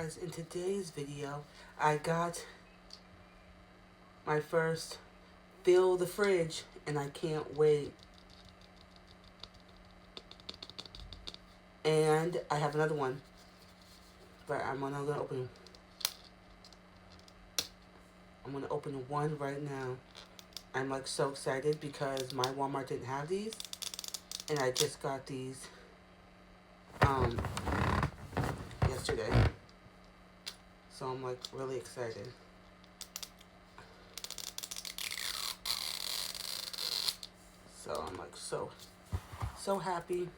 guys, in today's video I got my first fill the fridge and I can't wait. And I have another one, but I'm gonna open one right now. I'm like so excited because my Walmart didn't have these and I just got these yesterday. So I'm like really excited. So I'm like so happy.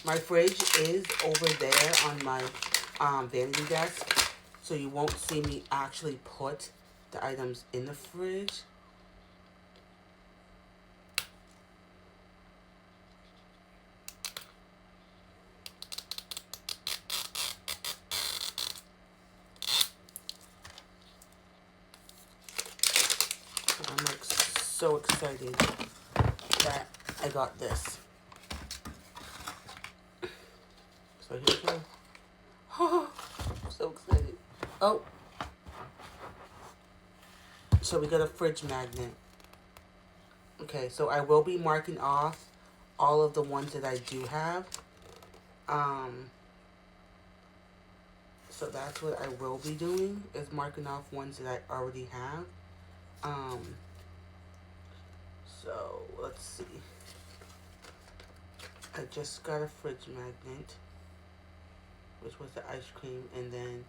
My fridge is over there on my vanity desk, so you won't see me actually put the items in the fridge. I'm like so excited that I got this. So here we go. Oh, I'm so excited. Oh, so we got a fridge magnet. Okay, so I will be marking off all of the ones that I do have. So that's what I will be doing, is marking off ones that I already have. So let's see. I just got a fridge magnet, which was the ice cream, and then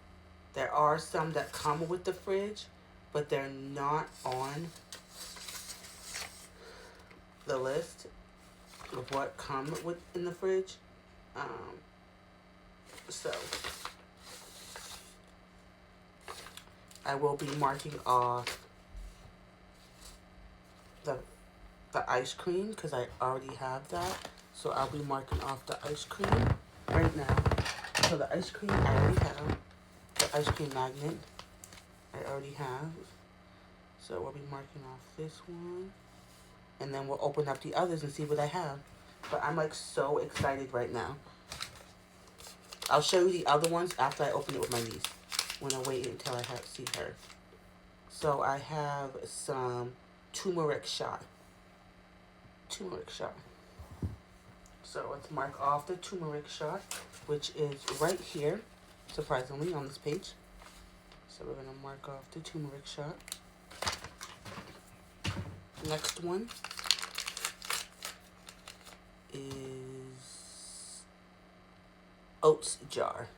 there are some that come with the fridge, but they're not on the list of what come with in the fridge. So I will be marking off the ice cream because I already have that. So I'll be marking off the ice cream right now. So the ice cream I already have. The ice cream magnet I already have. So we'll be marking off this one. And then we'll open up the others and see what I have. But I'm like so excited right now. I'll show you the other ones after I open it with my niece. When I wait until I see her. So I have some turmeric shot. Turmeric shot. So let's mark off the turmeric shot, which is right here, surprisingly, on this page. So we're going to mark off the turmeric shot. Next one is oats jar.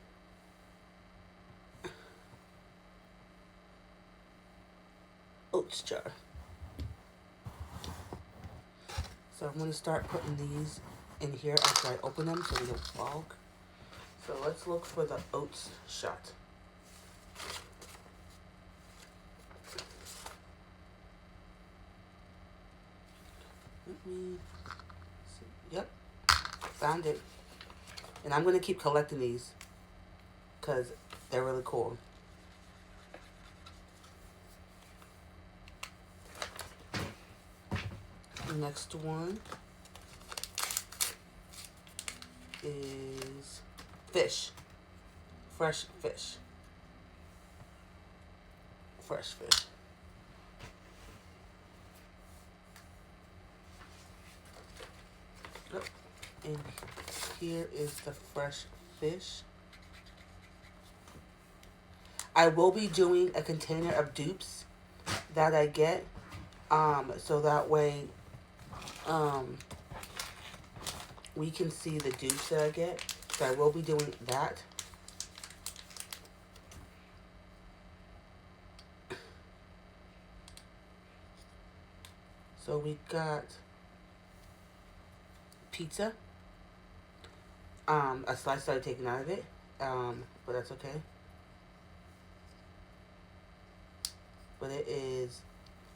Oats jar. So I'm going to start putting these in here after I open them so they don't fog. So let's look for the oats shot. Let me see. Yep, found it. And I'm going to keep collecting these because they're really cool. Next one is fish. Fresh fish. Fresh fish. Yep. And here is the fresh fish. I will be doing a container of dupes that I get. So that way we can see the dupes that I get. So I will be doing that. So we got pizza. A slice started taken out of it. But that's okay. But it is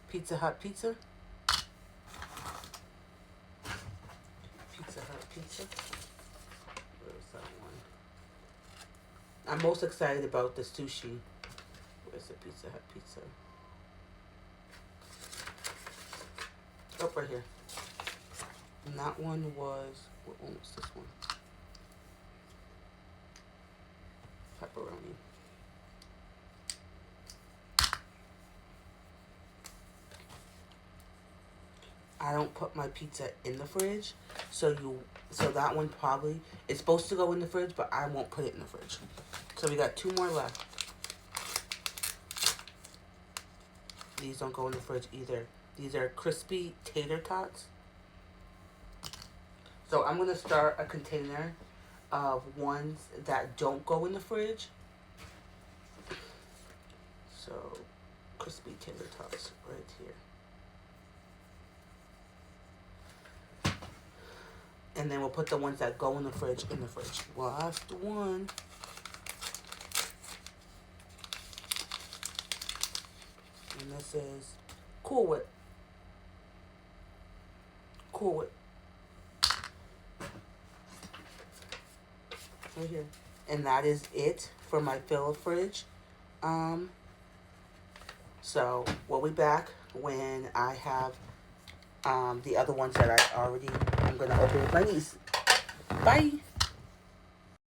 Pizza Hut pizza. Pizza Hut pizza. Where's that one? I'm most excited about the sushi. Where's the Pizza Hut pizza? Oh, right here. And that one was, what one was this one? I don't put my pizza in the fridge, so that one probably is supposed to go in the fridge, but I won't put it in the fridge. So we got 2 more left. These don't go in the fridge either. These are crispy tater tots. So I'm gonna start a container of ones that don't go in the fridge. So crispy tater tots right here. And then we'll put the ones that go in the fridge in the fridge. Last one. And this is Cool Whip. Cool Whip. Right here. And that is it for my fill fridge. So we'll be back when I have the other ones that I'm gonna open with my niece. Bye.